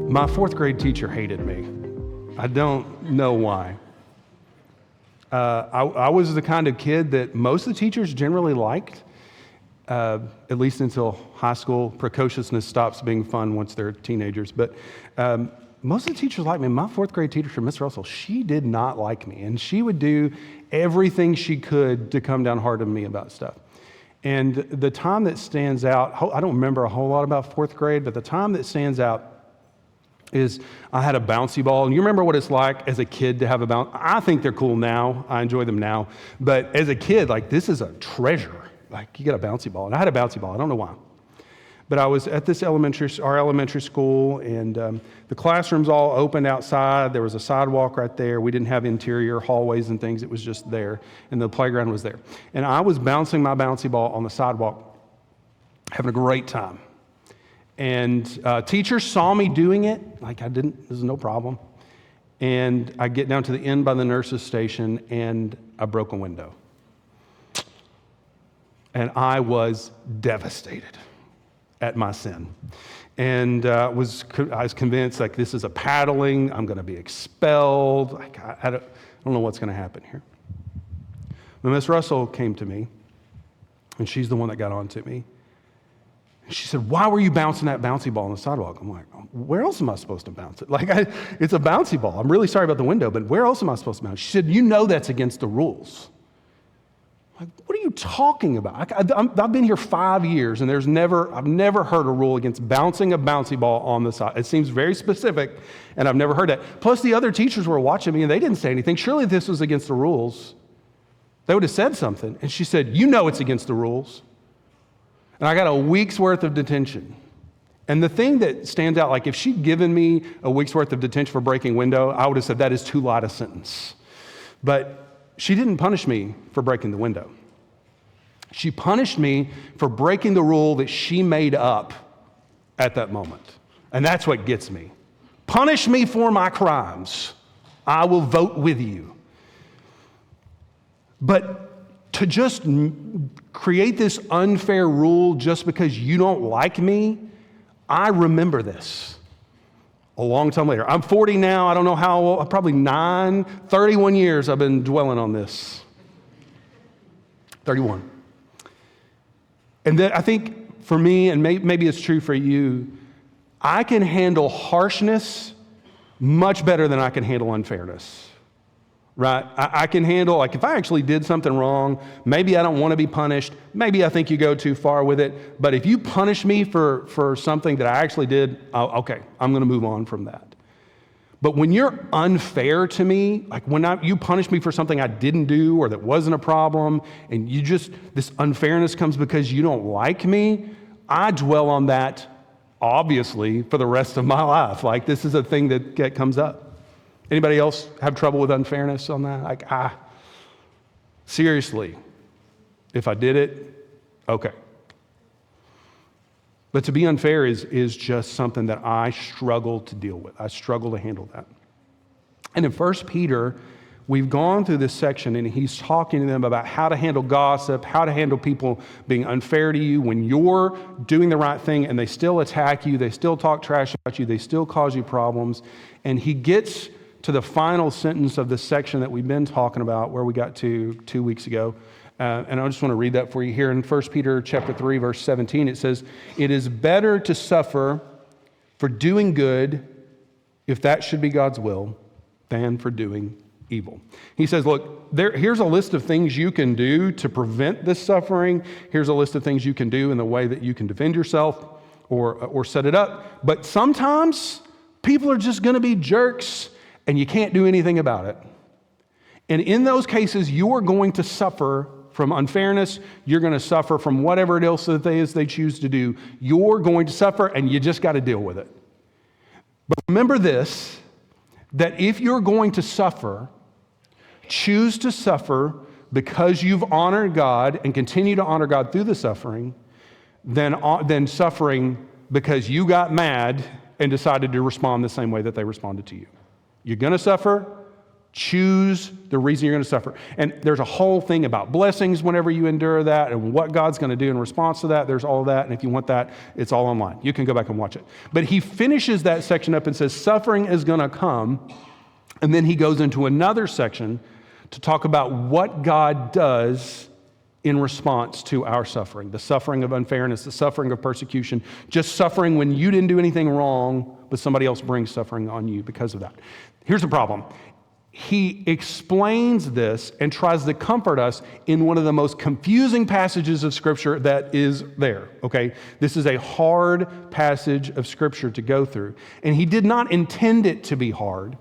My fourth grade teacher hated me. I don't know why. I was the kind of kid that most of the teachers generally liked, at least until high school. Precociousness stops being fun once they're teenagers. But most of the teachers liked me. My fourth grade teacher, Miss Russell, she did not like me. And she would do everything she could to come down hard on me about stuff. And the time that stands out, I don't remember a whole lot about fourth grade, but the time that stands out is I had a bouncy ball. And you remember what it's like as a kid to have a bouncy? I think they're cool now. I enjoy them now. But as a kid, like, this is a treasure. Like, you get a bouncy ball. And I had a bouncy ball. I don't know why. But I was at this our elementary school, and the classrooms all opened outside. There was a sidewalk right there. We didn't have interior hallways and things. It was just there. And the playground was there. And I was bouncing my bouncy ball on the sidewalk, having a great time. And teachers saw me doing it. Like, this is no problem. And I get down to the end by the nurse's station, and I broke a window. And I was devastated at my sin. And I was convinced, like, this is a paddling. I'm going to be expelled. Like, I don't know what's going to happen here. But Miss Russell came to me, and she's the one that got on to me. She said, "Why were you bouncing that bouncy ball on the sidewalk?" I'm like, "Where else am I supposed to bounce it? Like, it's a bouncy ball. I'm really sorry about the window, but where else am I supposed to bounce it?" She said, "You know that's against the rules." I'm like, "What are you talking about? I've been here 5 years, and I've never heard a rule against bouncing a bouncy ball on the side. It seems very specific, and I've never heard that. Plus, the other teachers were watching me, and they didn't say anything. Surely this was against the rules. They would have said something." And she said, "You know it's against the rules." And I got a week's worth of detention. And the thing that stands out, like, if she'd given me a week's worth of detention for breaking window, I would have said that is too light a sentence. But she didn't punish me for breaking the window. She punished me for breaking the rule that she made up at that moment. And that's what gets me. Punish me for my crimes. I will vote with you. But to just create this unfair rule just because you don't like me, I remember this a long time later. I'm 40 now. I don't know how old, probably 31 years I've been dwelling on this. 31. And I think for me, and maybe it's true for you, I can handle harshness much better than I can handle unfairness. Right? I can handle, like, if I actually did something wrong, maybe I don't want to be punished. Maybe I think you go too far with it. But if you punish me for something that I actually did, okay, I'm going to move on from that. But when you're unfair to me, like when you punish me for something I didn't do or that wasn't a problem, and this unfairness comes because you don't like me, I dwell on that, obviously, for the rest of my life. Like, this is a thing that comes up. Anybody else have trouble with unfairness on that? Like, seriously, if I did it, okay. But to be unfair is just something that I struggle to deal with. I struggle to handle that. And in 1 Peter, we've gone through this section, and he's talking to them about how to handle gossip, how to handle people being unfair to you when you're doing the right thing and they still attack you, they still talk trash about you, they still cause you problems. And he gets to the final sentence of this section that we've been talking about, where we got to 2 weeks ago. And I just want to read that for you here in 1 Peter chapter 3, verse 17. It says, "It is better to suffer for doing good, if that should be God's will, than for doing evil." He says, look, here's a list of things you can do to prevent this suffering. Here's a list of things you can do in the way that you can defend yourself or set it up. But sometimes people are just going to be jerks, and you can't do anything about it. And in those cases, you are going to suffer from unfairness. You're going to suffer from whatever else it is they choose to do. You're going to suffer, and you just got to deal with it. But remember this, that if you're going to suffer, choose to suffer because you've honored God and continue to honor God through the suffering, than suffering because you got mad and decided to respond the same way that they responded to you. You're going to suffer, Choose the reason you're going to suffer. And there's a whole thing about blessings whenever you endure that and what God's going to do in response to that. There's all of that. And if you want that, it's all online. You can go back and watch it. But he finishes that section up and says, suffering is going to come. And then he goes into another section to talk about what God does in response to our suffering. The suffering of unfairness, the suffering of persecution, just suffering when you didn't do anything wrong, but somebody else brings suffering on you because of that. Here's the problem. He explains this and tries to comfort us in one of the most confusing passages of Scripture that is there, okay? This is a hard passage of Scripture to go through. And he did not intend it to be hard.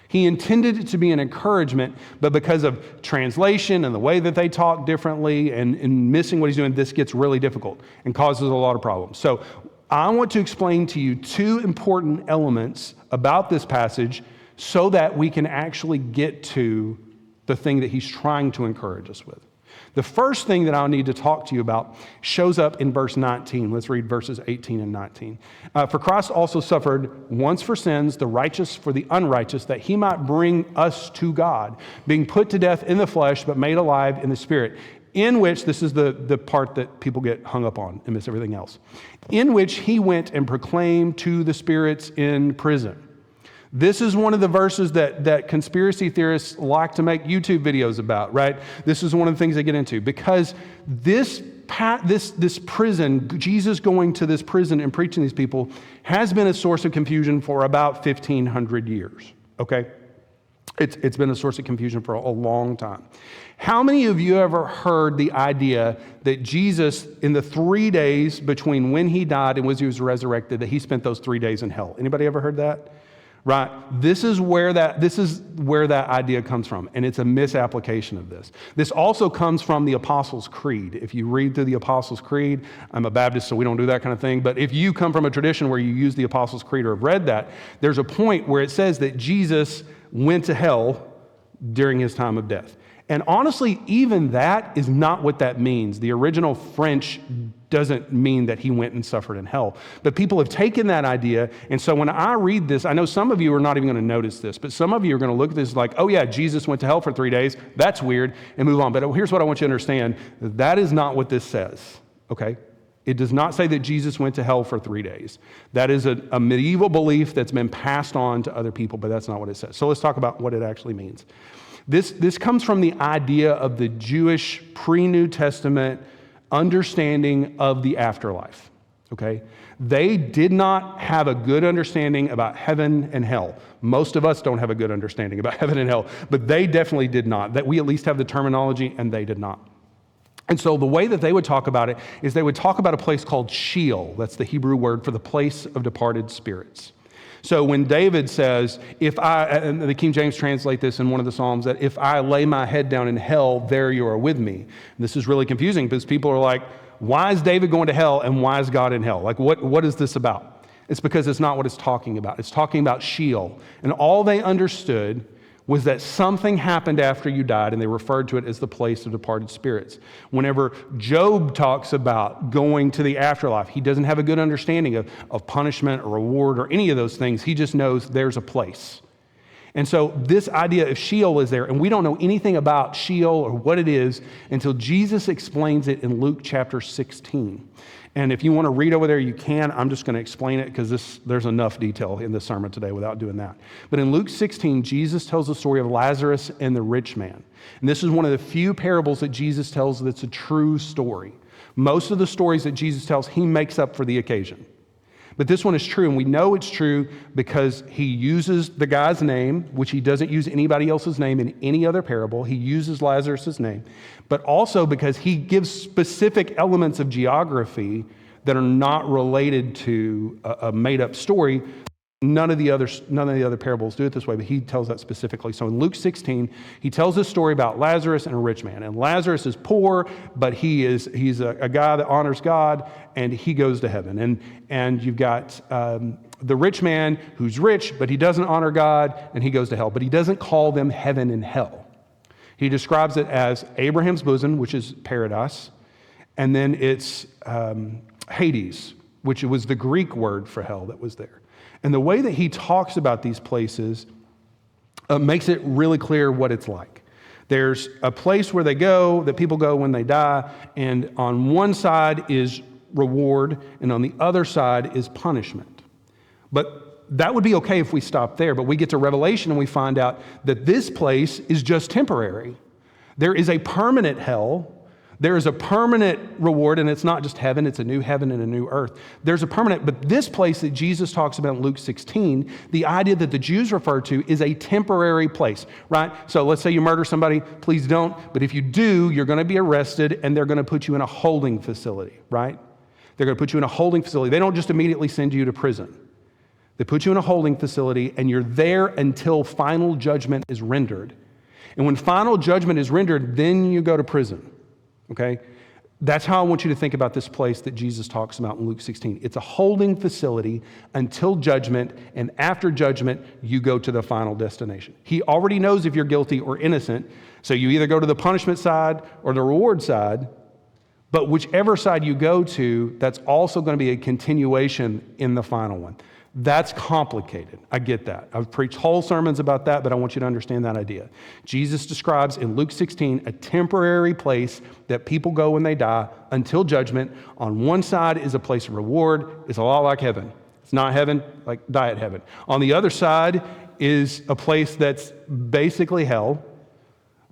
He intended it to be an encouragement, but because of translation and the way that they talk differently and missing what he's doing, this gets really difficult and causes a lot of problems. So I want to explain to you two important elements about this passage so that we can actually get to the thing that he's trying to encourage us with. The first thing that I'll need to talk to you about shows up in verse 19. Let's read verses 18 and 19. For Christ also suffered once for sins, the righteous for the unrighteous, that he might bring us to God, being put to death in the flesh, but made alive in the spirit, in which, this is the part that people get hung up on and miss everything else, in which he went and proclaimed to the spirits in prison. This is one of the verses that conspiracy theorists like to make YouTube videos about, right? This is one of the things they get into because this prison, Jesus going to this prison and preaching to these people, has been a source of confusion for about 1,500 years, okay? It's been a source of confusion for a long time. How many of you ever heard the idea that Jesus, in the 3 days between when he died and when he was resurrected, that he spent those 3 days in hell? Anybody ever heard that? Right? This is where that idea comes from, and it's a misapplication of this. This also comes from the Apostles' Creed. If you read through the Apostles' Creed, I'm a Baptist, so we don't do that kind of thing, but if you come from a tradition where you use the Apostles' Creed or have read that, there's a point where it says that Jesus went to hell during his time of death. And honestly, even that is not what that means. The original French doesn't mean that he went and suffered in hell. But people have taken that idea, and so when I read this, I know some of you are not even going to notice this, but some of you are going to look at this like, oh yeah, Jesus went to hell for 3 days, that's weird, and move on. But here's what I want you to understand. That is not what this says, okay? It does not say that Jesus went to hell for 3 days. That is a medieval belief that's been passed on to other people, but that's not what it says. So let's talk about what it actually means. This comes from the idea of the Jewish pre-New Testament understanding of the afterlife, okay? They did not have a good understanding about heaven and hell. Most of us don't have a good understanding about heaven and hell, but they definitely did not. That we at least have the terminology, and they did not. And so the way that they would talk about it is they would talk about a place called Sheol. That's the Hebrew word for the place of departed spirits. So when David says, and the King James translate this in one of the Psalms, that if I lay my head down in hell, there you are with me. And this is really confusing because people are like, why is David going to hell and why is God in hell? Like, what is this about? It's because it's not what it's talking about. It's talking about Sheol. And all they understood was that something happened after you died, and they referred to it as the place of departed spirits. Whenever Job talks about going to the afterlife, he doesn't have a good understanding of punishment or reward or any of those things. He just knows there's a place. And so this idea of Sheol is there, and we don't know anything about Sheol or what it is until Jesus explains it in Luke chapter 16. And if you want to read over there, you can. I'm just going to explain it because there's enough detail in this sermon today without doing that. But in Luke 16, Jesus tells the story of Lazarus and the rich man. And this is one of the few parables that Jesus tells that's a true story. Most of the stories that Jesus tells, he makes up for the occasion. But this one is true, and we know it's true because he uses the guy's name, which he doesn't use anybody else's name in any other parable. He uses Lazarus' name, but also because he gives specific elements of geography that are not related to a made-up story. None of the other parables do it this way, but he tells that specifically. So in Luke 16, he tells this story about Lazarus and a rich man. And Lazarus is poor, but he's a guy that honors God, and he goes to heaven. And you've got the rich man who's rich, but he doesn't honor God, and he goes to hell. But he doesn't call them heaven and hell. He describes it as Abraham's bosom, which is paradise, and then it's Hades, which was the Greek word for hell that was there. And the way that he talks about these places makes it really clear what it's like. There's a place where they go, that people go when they die, and on one side is reward, and on the other side is punishment. But that would be okay if we stopped there, but we get to Revelation and we find out that this place is just temporary. There is a permanent hell. There is a permanent reward, and it's not just heaven, it's a new heaven and a new earth. There's a permanent, but this place that Jesus talks about in Luke 16, the idea that the Jews refer to is a temporary place, right? So let's say you murder somebody, please don't, but if you do, you're going to be arrested and they're going to put you in a holding facility, right? They're going to put you in a holding facility. They don't just immediately send you to prison. They put you in a holding facility and you're there until final judgment is rendered. And when final judgment is rendered, then you go to prison. Okay? That's how I want you to think about this place that Jesus talks about in Luke 16. It's a holding facility until judgment, and after judgment, you go to the final destination. He already knows if you're guilty or innocent, so you either go to the punishment side or the reward side, but whichever side you go to, that's also going to be a continuation in the final one. That's complicated. I get that. I've preached whole sermons about that, but I want you to understand that idea. Jesus describes in Luke 16 a temporary place that people go when they die until judgment. On one side is a place of reward. It's a lot like heaven. It's not heaven, like diet heaven. On the other side is a place that's basically hell,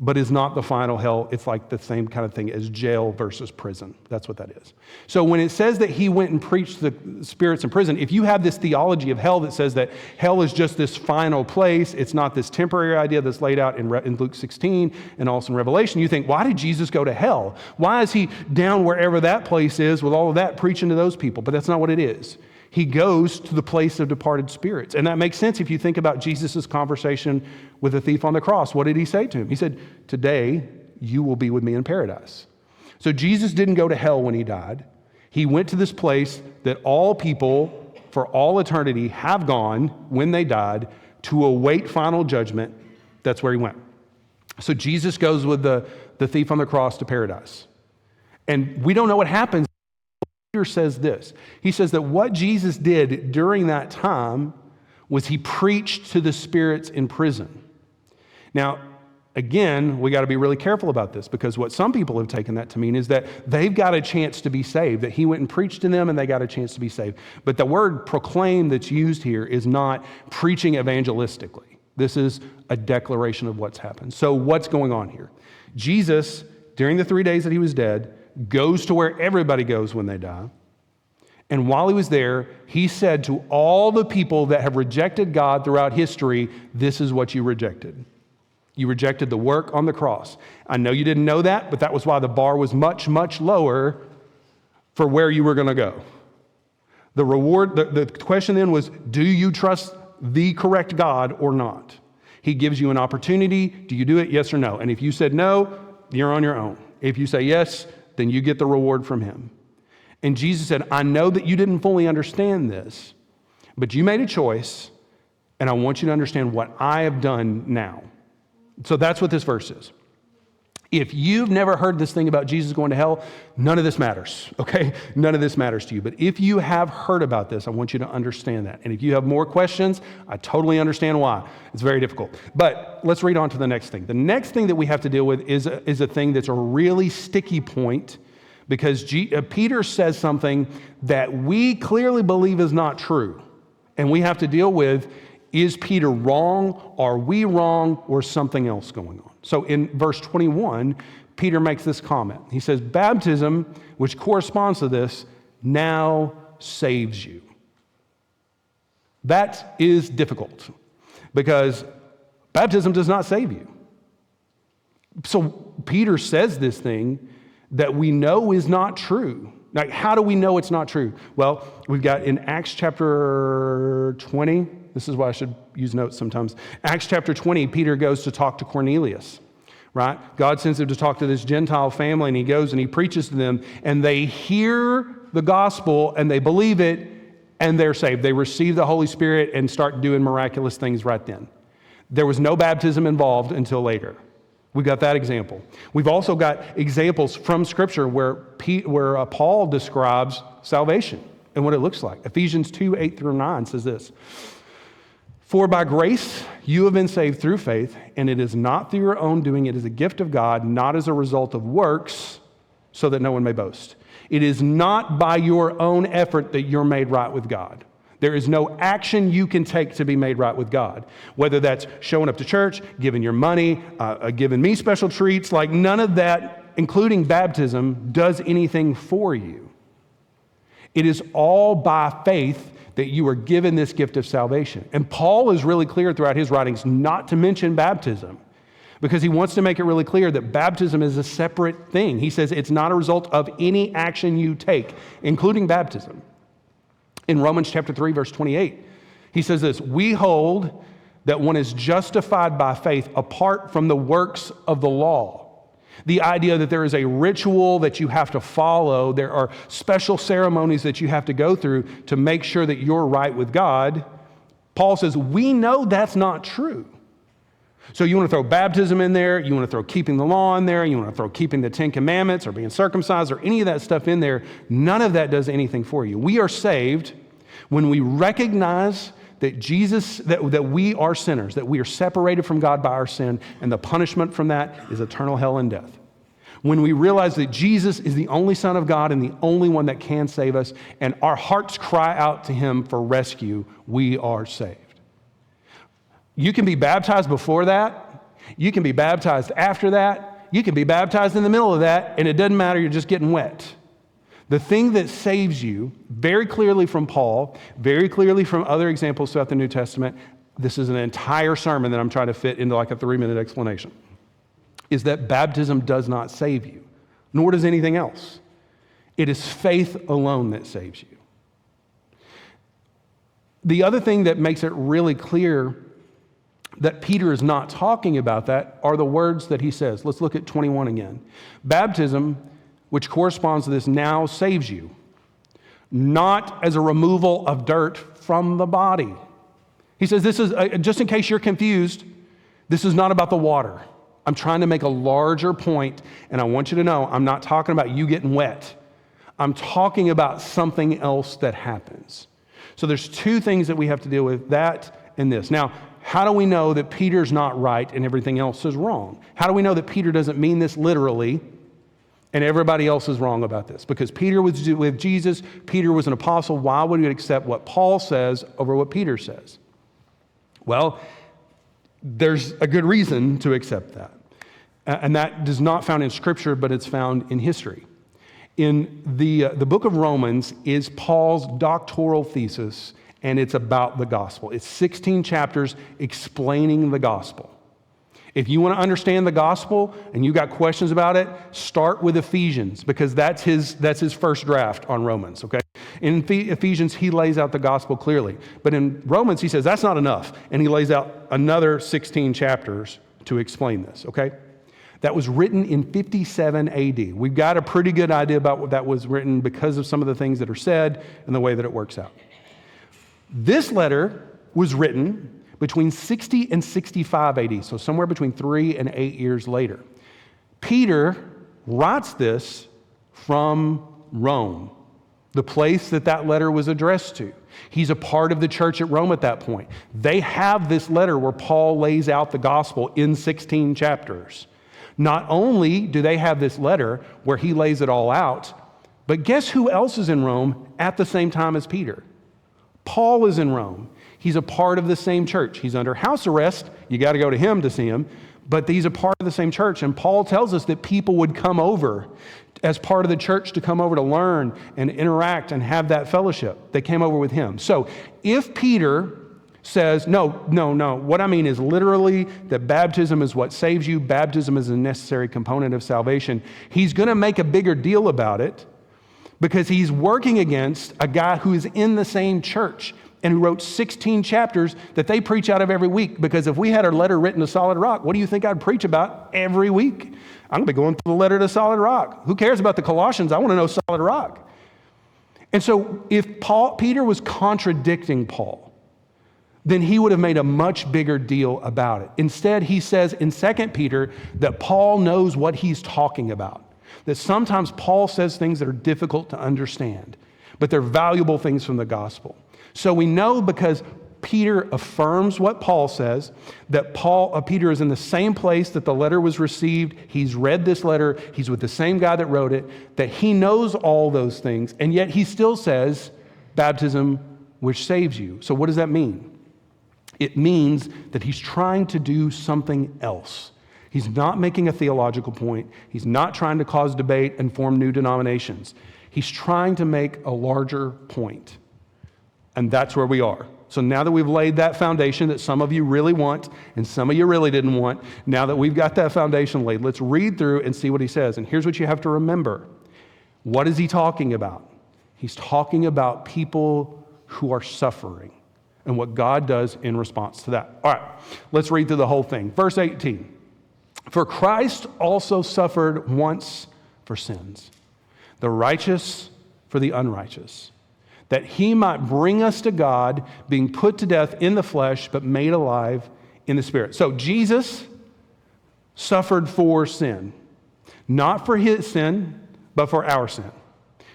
but is not the final hell. It's like the same kind of thing as jail versus prison. That's what that is. So when it says that he went and preached the spirits in prison, if you have this theology of hell that says that hell is just this final place, it's not this temporary idea that's laid out in Luke 16 and also in Revelation, you think, why did Jesus go to hell? Why is he down wherever that place is with all of that preaching to those people? But that's not what it is. He goes to the place of departed spirits. And that makes sense if you think about Jesus' conversation with the thief on the cross. What did he say to him? He said, today you will be with me in paradise. So Jesus didn't go to hell when he died. He went to this place that all people for all eternity have gone when they died to await final judgment. That's where he went. So Jesus goes with the thief on the cross to paradise. And we don't know what happens. Peter says this. He says that what Jesus did during that time was he preached to the spirits in prison. Now, again, we got to be really careful about this because what some people have taken that to mean is that they've got a chance to be saved, that he went and preached to them and they got a chance to be saved. But the word proclaim that's used here is not preaching evangelistically. This is a declaration of what's happened. So what's going on here? Jesus, during the 3 days that he was dead, goes to where everybody goes when they die. And while he was there, he said to all the people that have rejected God throughout history, this is what you rejected. You rejected the work on the cross. I know you didn't know that, but that was why the bar was much, much lower for where you were going to go. The reward, the question then was, do you trust the correct God or not? He gives you an opportunity. Do you do it? Yes or no? And if you said no, you're on your own. If you say yes, then you get the reward from him. And Jesus said, I know that you didn't fully understand this, but you made a choice, and I want you to understand what I have done now. So that's what this verse is. If you've never heard this thing about Jesus going to hell, none of this matters, okay? None of this matters to you. But if you have heard about this, I want you to understand that. And if you have more questions, I totally understand why. It's very difficult. But let's read on to the next thing. The next thing that we have to deal with is a thing that's a really sticky point because Peter says something that we clearly believe is not true. And we have to deal with, is Peter wrong? Are we wrong? Or something else going on? So in verse 21, Peter makes this comment. He says, baptism, which corresponds to this, now saves you. That is difficult because baptism does not save you. So Peter says this thing that we know is not true. Like, how do we know it's not true? Well, we've got in Acts chapter 20, this is why I should use notes sometimes. Acts chapter 20, Peter goes to talk to Cornelius, right? God sends him to talk to this Gentile family, and he goes and he preaches to them, and they hear the gospel, and they believe it, and they're saved. They receive the Holy Spirit and start doing miraculous things right then. There was no baptism involved until later. We've got that example. We've also got examples from Scripture where Paul describes salvation and what it looks like. Ephesians 2:8-9 says this. For by grace you have been saved through faith, and it is not through your own doing, it is a gift of God, not as a result of works, so that no one may boast. It is not by your own effort that you're made right with God. There is no action you can take to be made right with God. Whether that's showing up to church, giving your money, giving me special treats, like none of that, including baptism, does anything for you. It is all by faith that you are given this gift of salvation. And Paul is really clear throughout his writings not to mention baptism, because he wants to make it really clear that baptism is a separate thing. He says it's not a result of any action you take, including baptism. In Romans chapter 3, verse 28, he says this, we hold that one is justified by faith apart from the works of the law. The idea that there is a ritual that you have to follow, there are special ceremonies that you have to go through to make sure that you're right with God. Paul says, we know that's not true. So you want to throw baptism in there, you want to throw keeping the law in there, you want to throw keeping the 10 Commandments or being circumcised or any of that stuff in there, none of that does anything for you. We are saved when we recognize that that we are sinners, that we are separated from God by our sin, and the punishment from that is eternal hell and death. When we realize that Jesus is the only Son of God and the only one that can save us, and our hearts cry out to him for rescue, we are saved. You can be baptized before that. You can be baptized after that. You can be baptized in the middle of that, and it doesn't matter, you're just getting wet. The thing that saves you, very clearly from Paul, very clearly from other examples throughout the New Testament, this is an entire sermon that I'm trying to fit into like a 3-minute explanation, is that baptism does not save you, nor does anything else. It is faith alone that saves you. The other thing that makes it really clear that Peter is not talking about that are the words that he says. Let's look at 21 again. Baptism, which corresponds to this, now saves you, not as a removal of dirt from the body. He says this is, just in case you're confused, this is not about the water. I'm trying to make a larger point, and I want you to know I'm not talking about you getting wet. I'm talking about something else that happens. So there's two things that we have to deal with, that and this. Now, how do we know that Peter's not right and everything else is wrong? How do we know that Peter doesn't mean this literally and everybody else is wrong about this? Because Peter was with Jesus, Peter was an apostle. Why would we accept what Paul says over what Peter says? Well, there's a good reason to accept that. And that is not found in Scripture, but it's found in history. In the book of Romans is Paul's doctoral thesis, and it's about the gospel. It's 16 chapters explaining the gospel. If you want to understand the gospel and you got questions about it, start with Ephesians, because that's his first draft on Romans, okay? In Ephesians, he lays out the gospel clearly. But in Romans, he says that's not enough, and he lays out another 16 chapters to explain this, okay? That was written in 57 AD. We've got a pretty good idea about what that was written because of some of the things that are said and the way that it works out. This letter was written between 60 and 65 AD, so somewhere between 3 and 8 years later. Peter writes this from Rome, the place that letter was addressed to. He's a part of the church at Rome at that point. They have this letter where Paul lays out the gospel in 16 chapters. Not only do they have this letter where he lays it all out, but guess who else is in Rome at the same time as Peter? Paul is in Rome. He's a part of the same church. He's under house arrest. You got to go to him to see him. But he's a part of the same church. And Paul tells us that people would come over as part of the church to come over to learn and interact and have that fellowship. They came over with him. So if Peter says, no, what I mean is literally that baptism is what saves you, baptism is a necessary component of salvation, he's going to make a bigger deal about it because he's working against a guy who is in the same church and who wrote 16 chapters that they preach out of every week. Because if we had a letter written to Solid Rock, what do you think I'd preach about every week? I'm going to be going through the letter to Solid Rock. Who cares about the Colossians? I want to know Solid Rock. And so if Peter was contradicting Paul, then he would have made a much bigger deal about it. Instead, he says in 2 Peter that Paul knows what he's talking about. That sometimes Paul says things that are difficult to understand, but they're valuable things from the gospel. So we know because Peter affirms what Paul says, that Peter is in the same place that the letter was received. He's read this letter. He's with the same guy that wrote it, that he knows all those things, and yet he still says, baptism which saves you. So what does that mean? It means that he's trying to do something else. He's not making a theological point. He's not trying to cause debate and form new denominations. He's trying to make a larger point. And that's where we are. So now that we've laid that foundation that some of you really want and some of you really didn't want, now that we've got that foundation laid, let's read through and see what he says. And here's what you have to remember. What is he talking about? He's talking about people who are suffering and what God does in response to that. All right, let's read through the whole thing. Verse 18. For Christ also suffered once for sins, the righteous for the unrighteous, that he might bring us to God, being put to death in the flesh, but made alive in the spirit. So Jesus suffered for sin, not for his sin, but for our sin.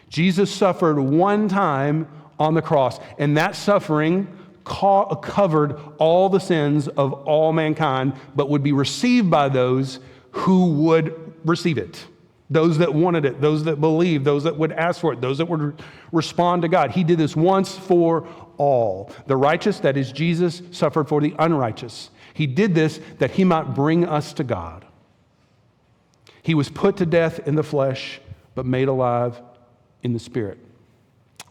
Jesus suffered one time on the cross, and that suffering covered all the sins of all mankind, but would be received by those who would receive it. Those that wanted it, those that believed, those that would ask for it, those that would respond to God. He did this once for all. The righteous, that is Jesus, suffered for the unrighteous. He did this that he might bring us to God. He was put to death in the flesh, but made alive in the spirit.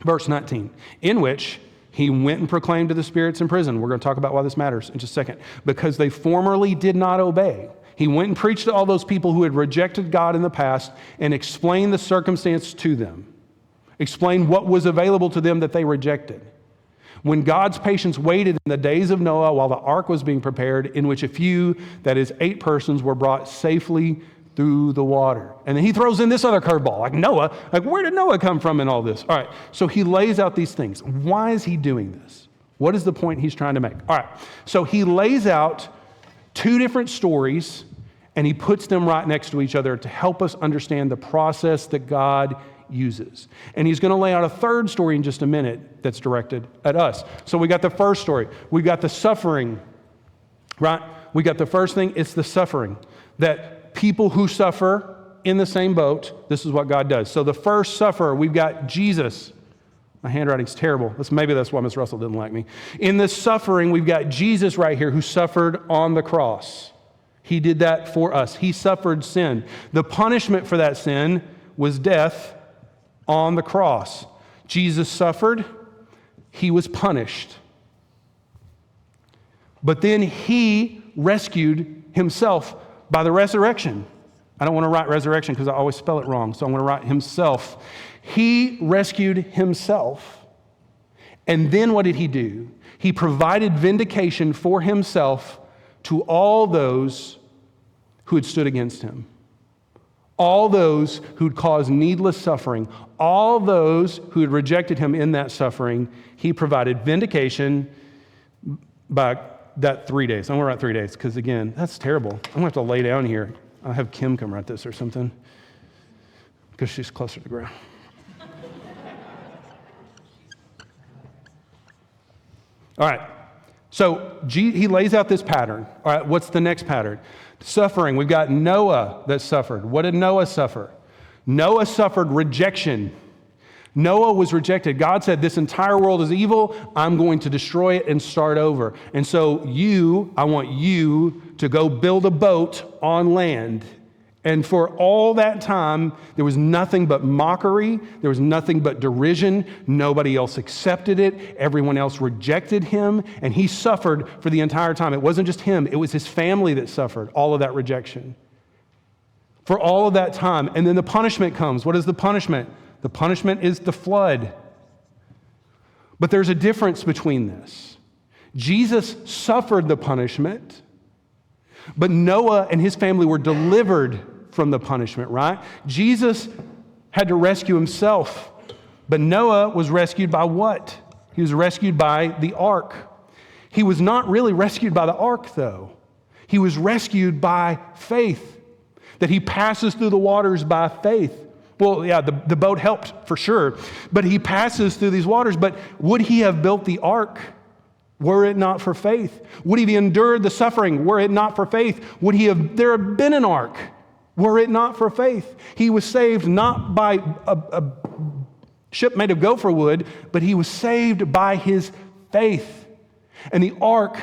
Verse 19, in which he went and proclaimed to the spirits in prison. We're going to talk about why this matters in just a second. Because they formerly did not obey. He went and preached to all those people who had rejected God in the past and explained the circumstance to them. Explained what was available to them that they rejected. When God's patience waited in the days of Noah while the ark was being prepared, in which a few, that is 8 persons, were brought safely through the water. And then he throws in this other curveball, like Noah. Like, where did Noah come from in all this? All right, so he lays out these things. Why is he doing this? What is the point he's trying to make? All right, so he lays out 2 different stories, and he puts them right next to each other to help us understand the process that God uses. And he's going to lay out a 3rd story in just a minute that's directed at us. So we got the first story. We got the suffering, right? We got the first thing, it's the suffering. That people who suffer in the same boat, this is what God does. So the first sufferer, we've got Jesus. My handwriting's terrible. Maybe that's why Miss Russell didn't like me. In this suffering, we've got Jesus right here who suffered on the cross. He did that for us. He suffered sin. The punishment for that sin was death on the cross. Jesus suffered. He was punished. But then he rescued himself by the resurrection. I don't want to write resurrection because I always spell it wrong, so I'm going to write himself. He rescued himself. And then what did he do? He provided vindication for himself to all those who had stood against him. All those who'd caused needless suffering. All those who had rejected him in that suffering. He provided vindication by that 3 days. I'm going to write 3 days because, again, that's terrible. I'm going to have to lay down here. I'll have Kim come write this or something because she's closer to the ground. All right. So he lays out this pattern. All right, what's the next pattern? Suffering. We've got Noah that suffered. What did Noah suffer? Noah suffered rejection. Noah was rejected. God said, this entire world is evil. I'm going to destroy it and start over. And so I want you to go build a boat on land. And for all that time, there was nothing but mockery. There was nothing but derision. Nobody else accepted it. Everyone else rejected him. And he suffered for the entire time. It wasn't just him. It was his family that suffered all of that rejection. For all of that time. And then the punishment comes. What is the punishment? The punishment is the flood. But there's a difference between this. Jesus suffered the punishment, but Noah and his family were delivered from the punishment, right? Jesus had to rescue himself, but Noah was rescued by what? He was rescued by the ark. He was not really rescued by the ark, though. He was rescued by faith, that he passes through the waters by faith. Well, yeah, the boat helped for sure, but he passes through these waters. But would he have built the ark were it not for faith? Would he have endured the suffering were it not for faith? Would there have been an ark were it not for faith? He was saved not by a ship made of gopher wood, but he was saved by his faith. And the ark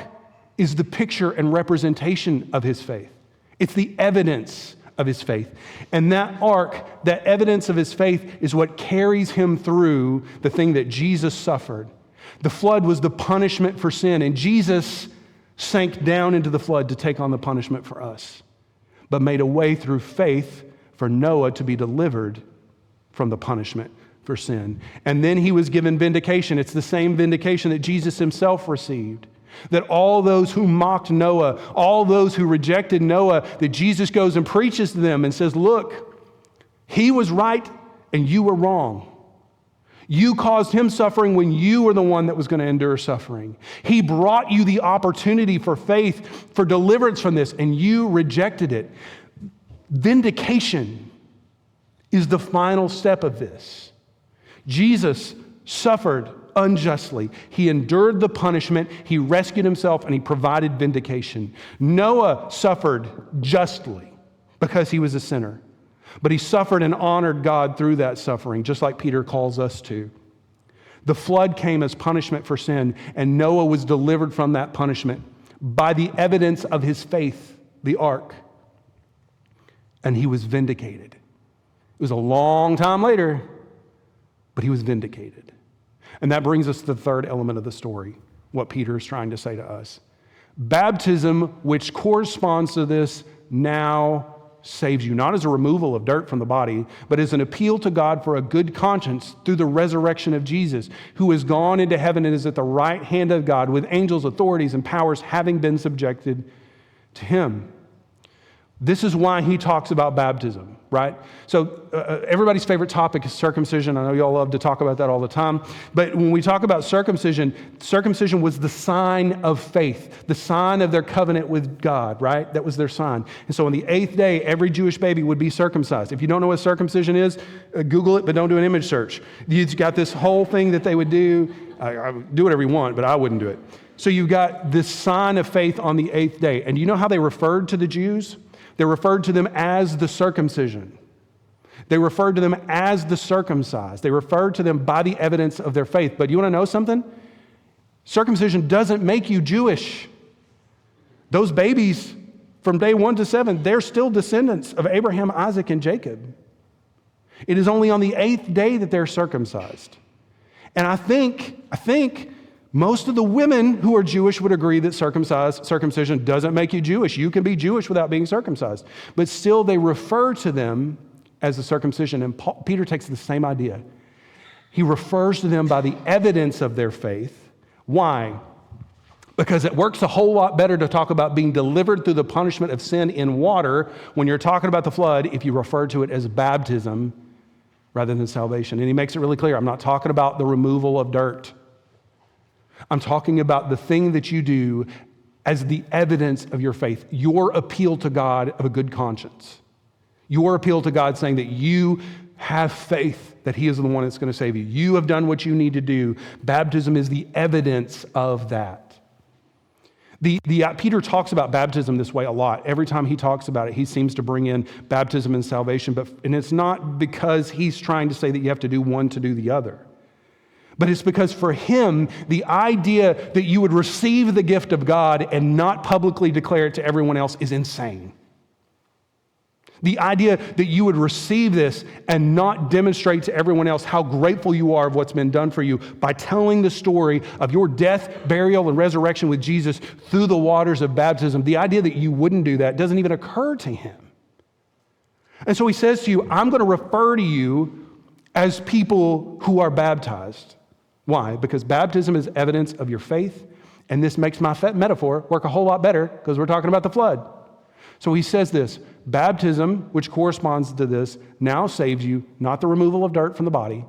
is the picture and representation of his faith. It's the evidence of his faith. And that ark, that evidence of his faith, is what carries him through the thing that Jesus suffered. The flood was the punishment for sin, and Jesus sank down into the flood to take on the punishment for us, but made a way through faith for Noah to be delivered from the punishment for sin. And then he was given vindication. It's the same vindication that Jesus himself received. That all those who mocked Noah, all those who rejected Noah, that Jesus goes and preaches to them and says, look, he was right and you were wrong. You caused him suffering when you were the one that was going to endure suffering. He brought you the opportunity for faith, for deliverance from this, and you rejected it. Vindication is the final step of this. Jesus suffered unjustly. He endured the punishment, he rescued himself, and he provided vindication. Noah suffered justly because he was a sinner. But he suffered and honored God through that suffering, just like Peter calls us to. The flood came as punishment for sin, and Noah was delivered from that punishment by the evidence of his faith, the ark. And he was vindicated. It was a long time later, but he was vindicated. And that brings us to the third element of the story, what Peter is trying to say to us. Baptism, which corresponds to this, now saves you, not as a removal of dirt from the body, but as an appeal to God for a good conscience through the resurrection of Jesus, who has gone into heaven and is at the right hand of God with angels, authorities, and powers having been subjected to him. This is why he talks about baptism, right? So everybody's favorite topic is circumcision. I know y'all love to talk about that all the time. But when we talk about circumcision, circumcision was the sign of faith, the sign of their covenant with God, right? That was their sign. And so on the 8th day, every Jewish baby would be circumcised. If you don't know what circumcision is, Google it, but don't do an image search. You've got this whole thing that they would do. Do whatever you want, but I wouldn't do it. So you've got this sign of faith on the 8th day. And you know how they referred to the Jews? They referred to them as the circumcision. They referred to them as the circumcised. They referred to them by the evidence of their faith. But you want to know something? Circumcision doesn't make you Jewish. Those babies from day 1 to 7, they're still descendants of Abraham, Isaac, and Jacob. It is only on the 8th day that they're circumcised. And I think most of the women who are Jewish would agree that circumcision doesn't make you Jewish. You can be Jewish without being circumcised. But still, they refer to them as the circumcision. And Peter takes the same idea. He refers to them by the evidence of their faith. Why? Because it works a whole lot better to talk about being delivered through the punishment of sin in water when you're talking about the flood if you refer to it as baptism rather than salvation. And he makes it really clear. I'm not talking about the removal of dirt. I'm talking about the thing that you do as the evidence of your faith, your appeal to God of a good conscience, your appeal to God saying that you have faith that he is the one that's going to save you. You have done what you need to do. Baptism is the evidence of that. Peter talks about baptism this way a lot. Every time he talks about it, he seems to bring in baptism and salvation, and it's not because he's trying to say that you have to do one to do the other. But it's because for him, the idea that you would receive the gift of God and not publicly declare it to everyone else is insane. The idea that you would receive this and not demonstrate to everyone else how grateful you are of what's been done for you by telling the story of your death, burial, and resurrection with Jesus through the waters of baptism, the idea that you wouldn't do that doesn't even occur to him. And so he says to you, I'm going to refer to you as people who are baptized. Why? Because baptism is evidence of your faith, and this makes my metaphor work a whole lot better because we're talking about the flood. So he says this, baptism, which corresponds to this, now saves you, not the removal of dirt from the body,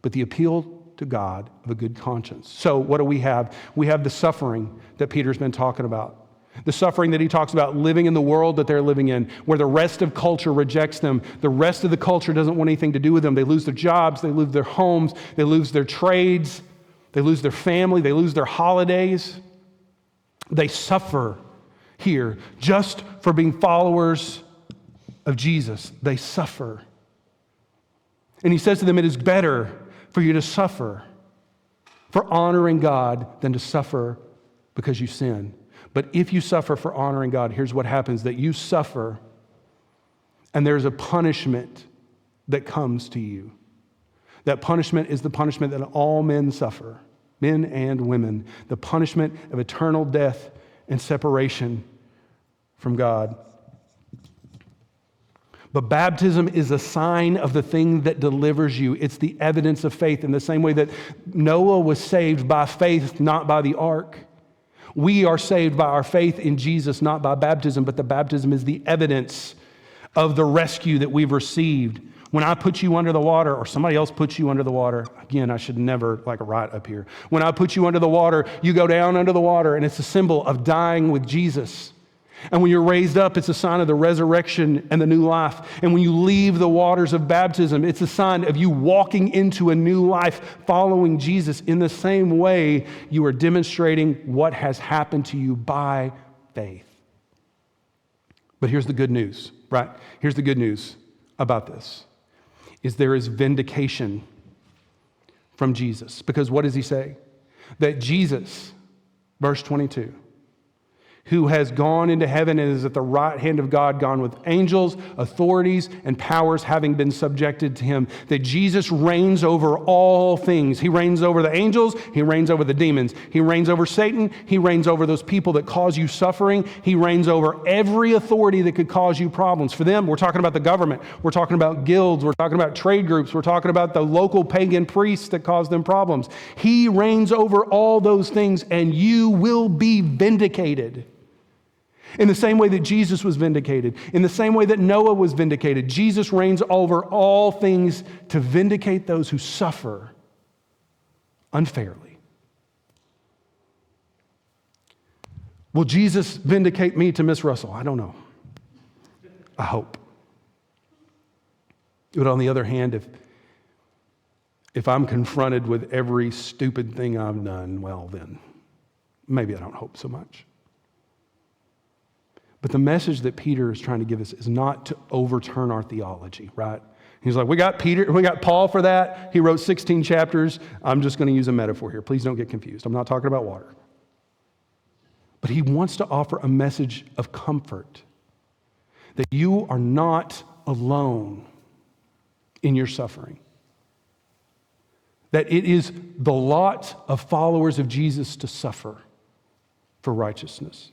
but the appeal to God of a good conscience. So what do we have? We have the suffering that Peter's been talking about. The suffering that he talks about living in the world that they're living in, where the rest of culture rejects them. The rest of the culture doesn't want anything to do with them. They lose their jobs, they lose their homes, they lose their trades, they lose their family, they lose their holidays. They suffer here just for being followers of Jesus. They suffer. And he says to them, it is better for you to suffer for honoring God than to suffer because you sin. But if you suffer for honoring God, here's what happens, that you suffer and there's a punishment that comes to you. That punishment is the punishment that all men suffer, men and women, the punishment of eternal death and separation from God. But baptism is a sign of the thing that delivers you. It's the evidence of faith in the same way that Noah was saved by faith, not by the ark. We are saved by our faith in Jesus, not by baptism, but the baptism is the evidence of the rescue that we've received. When I put you under the water, or somebody else puts you under the water, again, I should never like a right up here. When I put you under the water, you go down under the water, and it's a symbol of dying with Jesus. And when you're raised up, it's a sign of the resurrection and the new life. And when you leave the waters of baptism, it's a sign of you walking into a new life following Jesus. In the same way, you are demonstrating what has happened to you by faith. But here's the good news, right? Here's the good news about this, is there is vindication from Jesus. Because what does he say? That Jesus, verse 22, who has gone into heaven and is at the right hand of God, gone with angels, authorities, and powers having been subjected to him. That Jesus reigns over all things. He reigns over the angels. He reigns over the demons. He reigns over Satan. He reigns over those people that cause you suffering. He reigns over every authority that could cause you problems. For them, we're talking about the government. We're talking about guilds. We're talking about trade groups. We're talking about the local pagan priests that cause them problems. He reigns over all those things, and you will be vindicated. In the same way that Jesus was vindicated, in the same way that Noah was vindicated, Jesus reigns over all things to vindicate those who suffer unfairly. Will Jesus vindicate me to Miss Russell? I don't know. I hope. But on the other hand, if I'm confronted with every stupid thing I've done, well then, maybe I don't hope so much. But the message that Peter is trying to give us is not to overturn our theology, right? He's like, we got Paul for that. He wrote 16 chapters. I'm just going to use a metaphor here. Please don't get confused. I'm not talking about water. But he wants to offer a message of comfort that you are not alone in your suffering. That it is the lot of followers of Jesus to suffer for righteousness.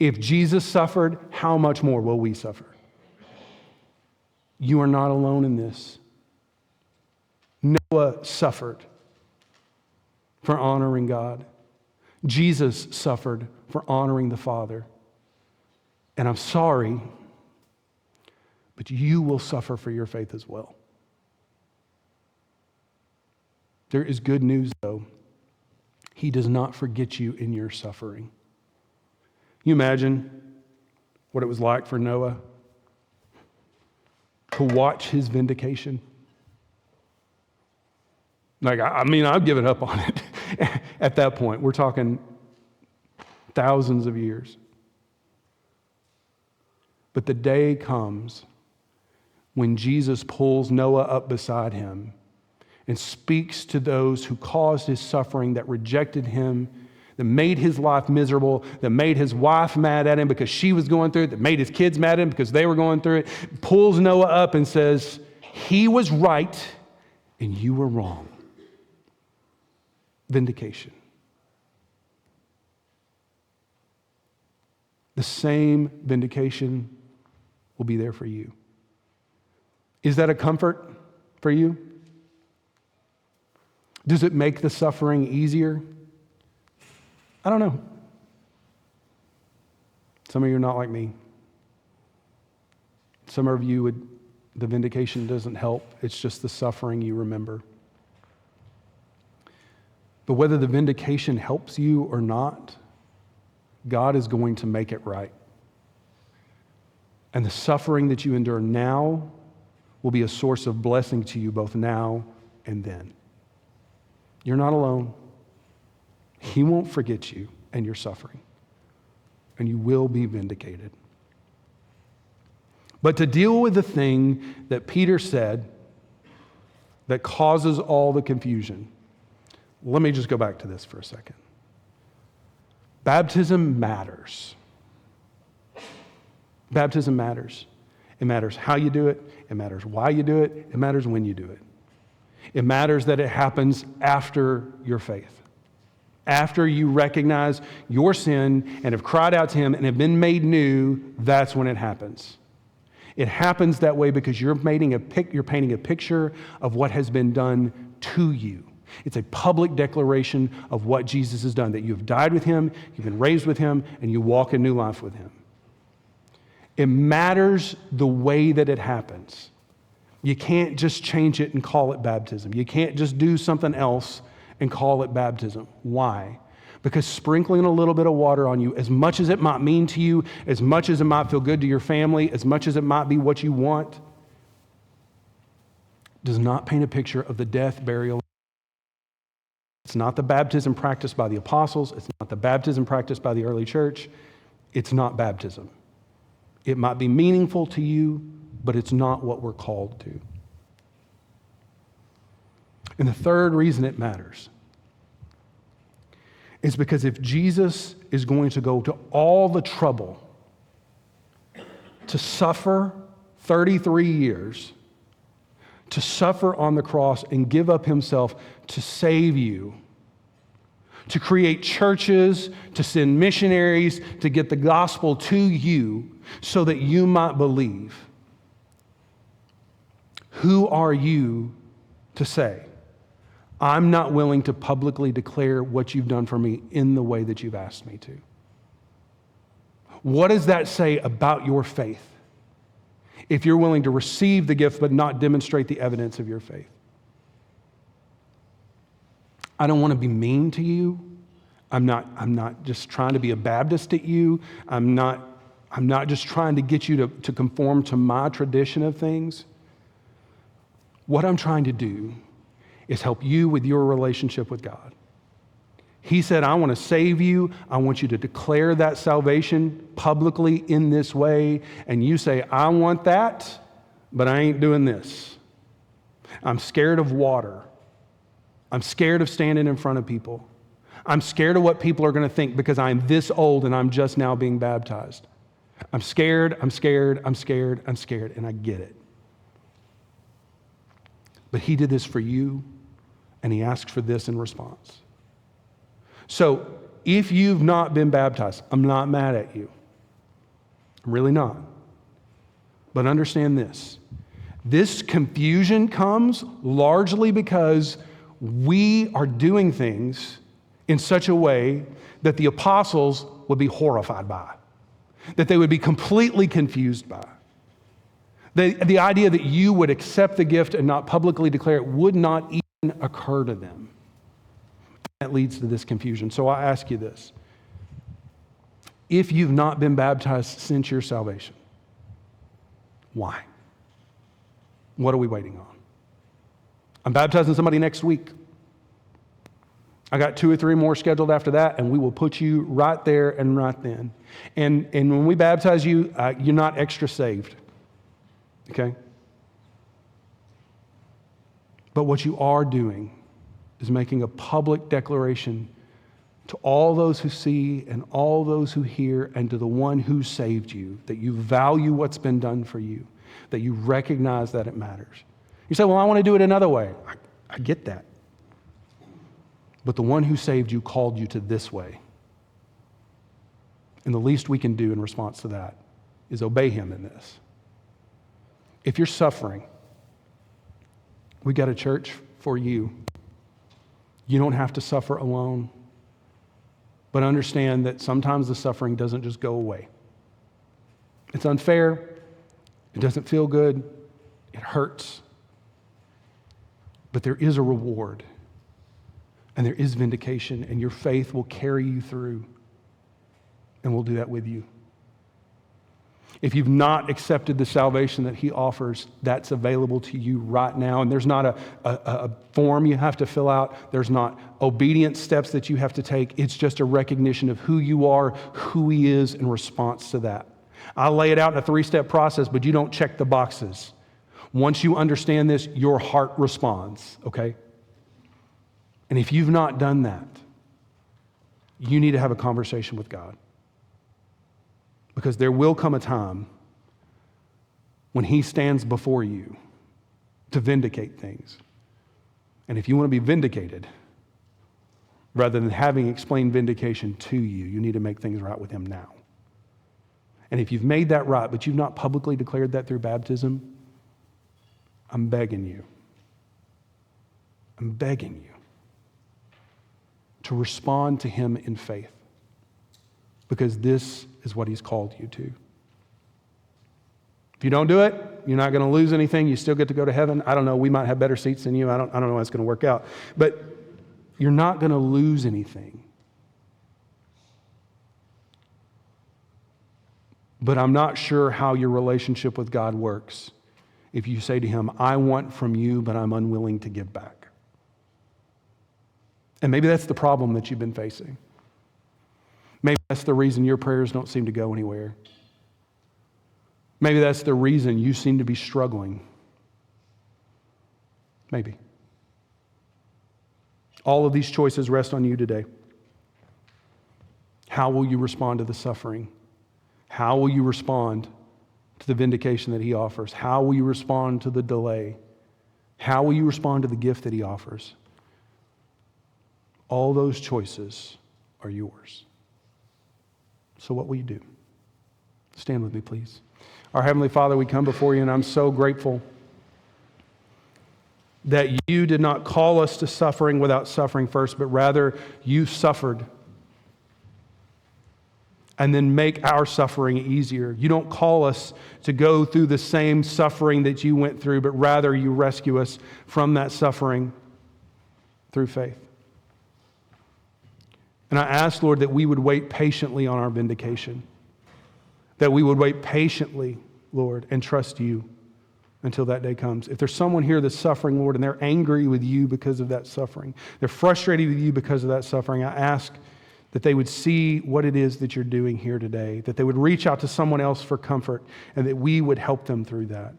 If Jesus suffered, how much more will we suffer? You are not alone in this. Noah suffered for honoring God. Jesus suffered for honoring the Father. And I'm sorry, but you will suffer for your faith as well. There is good news, though. He does not forget you in your suffering. Can you imagine what it was like for Noah to watch his vindication? Like, I've given up on it at that point. We're talking thousands of years. But the day comes when Jesus pulls Noah up beside him and speaks to those who caused his suffering, that rejected him, that made his life miserable, that made his wife mad at him because she was going through it, that made his kids mad at him because they were going through it, pulls Noah up and says, he was right and you were wrong. Vindication. The same vindication will be there for you. Is that a comfort for you? Does it make the suffering easier? I don't know. Some of you are not like me. Some of you the vindication doesn't help. It's just the suffering you remember. But whether the vindication helps you or not, God is going to make it right. And the suffering that you endure now will be a source of blessing to you both now and then. You're not alone. He won't forget you and your suffering. and you will be vindicated. But to deal with the thing that Peter said that causes all the confusion, let me just go back to this for a second. Baptism matters. Baptism matters. It matters how you do it. It matters why you do it. It matters when you do it. It matters that it happens after your faith. After you recognize your sin and have cried out to Him and have been made new, that's when it happens. It happens that way because you're painting a picture of what has been done to you. It's a public declaration of what Jesus has done, that you have died with Him, you've been raised with Him, and you walk a new life with Him. It matters the way that it happens. You can't just change it and call it baptism. You can't just do something else and call it baptism. Why? Because sprinkling a little bit of water on you, as much as it might mean to you, as much as it might feel good to your family, as much as it might be what you want, does not paint a picture of the death, burial. It's not the baptism practiced by the apostles. It's not the baptism practiced by the early church. It's not baptism. It might be meaningful to you, but it's not what we're called to. And the third reason it matters is because if Jesus is going to go to all the trouble to suffer 33 years, to suffer on the cross and give up Himself to save you, to create churches, to send missionaries, to get the gospel to you so that you might believe, who are you to say, I'm not willing to publicly declare what you've done for me in the way that you've asked me to? What does that say about your faith if you're willing to receive the gift but not demonstrate the evidence of your faith? I don't want to be mean to you. I'm not just trying to be a Baptist at you. I'm not just trying to get you to conform to my tradition of things. What I'm trying to do is help you with your relationship with God. He said, I want to save you. I want you to declare that salvation publicly in this way. And you say, I want that, but I ain't doing this. I'm scared of water. I'm scared of standing in front of people. I'm scared of what people are going to think because I'm this old and I'm just now being baptized. I'm scared, and I get it. But He did this for you, and He asked for this in response. So, if you've not been baptized, I'm not mad at you. I'm really not. But understand this. This confusion comes largely because we are doing things in such a way that the apostles would be horrified by, that they would be completely confused by. The idea that you would accept the gift and not publicly declare it would not even occur to them. That leads to this confusion. So I ask you this. If you've not been baptized since your salvation, why? What are we waiting on? I'm baptizing somebody next week. I got 2 or 3 more scheduled after that, and we will put you right there and right then. And when we baptize you, you're not extra saved. Okay? But what you are doing is making a public declaration to all those who see and all those who hear and to the one who saved you, that you value what's been done for you, that you recognize that it matters. You say, well, I want to do it another way. I get that. But the one who saved you called you to this way. And the least we can do in response to that is obey Him in this. If you're suffering, we got a church for you. You don't have to suffer alone. But understand that sometimes the suffering doesn't just go away. It's unfair. It doesn't feel good. It hurts. But there is a reward. And there is vindication. And your faith will carry you through. And we'll do that with you. If you've not accepted the salvation that he offers, that's available to you right now. And there's not a form you have to fill out. There's not obedience steps that you have to take. It's just a recognition of who you are, who he is in response to that. I lay it out in a 3-step process, but you don't check the boxes. Once you understand this, your heart responds, okay? And if you've not done that, you need to have a conversation with God. Because there will come a time when he stands before you to vindicate things. And if you want to be vindicated, rather than having explained vindication to you, you need to make things right with him now. And if you've made that right, but you've not publicly declared that through baptism, I'm begging you to respond to him in faith. Because this is what he's called you to. If you don't do it, you're not going to lose anything. You still get to go to heaven. I don't know. We might have better seats than you. I don't know how it's going to work out. But you're not going to lose anything. But I'm not sure how your relationship with God works if you say to him, I want from you, but I'm unwilling to give back. And maybe that's the problem that you've been facing. Maybe that's the reason your prayers don't seem to go anywhere. Maybe that's the reason you seem to be struggling. Maybe. All of these choices rest on you today. How will you respond to the suffering? How will you respond to the vindication that he offers? How will you respond to the delay? How will you respond to the gift that he offers? All those choices are yours. So what will you do? Stand with me, please. Our Heavenly Father, we come before you, and I'm so grateful that you did not call us to suffering without suffering first, but rather you suffered and then make our suffering easier. You don't call us to go through the same suffering that you went through, but rather you rescue us from that suffering through faith. And I ask, Lord, that we would wait patiently on our vindication. That we would wait patiently, Lord, and trust you until that day comes. If there's someone here that's suffering, Lord, and they're angry with you because of that suffering, they're frustrated with you because of that suffering, I ask that they would see what it is that you're doing here today, that they would reach out to someone else for comfort, and that we would help them through that.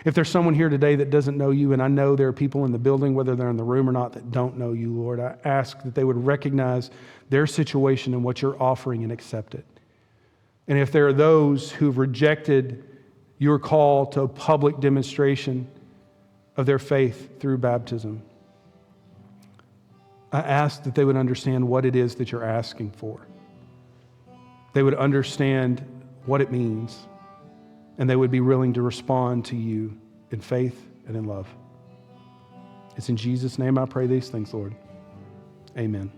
If there's someone here today that doesn't know you, and I know there are people in the building, whether they're in the room or not, that don't know you, Lord, I ask that they would recognize their situation and what you're offering and accept it. And if there are those who've rejected your call to a public demonstration of their faith through baptism, I ask that they would understand what it is that you're asking for. They would understand what it means, and they would be willing to respond to you in faith and in love. It's in Jesus' name I pray these things, Lord. Amen.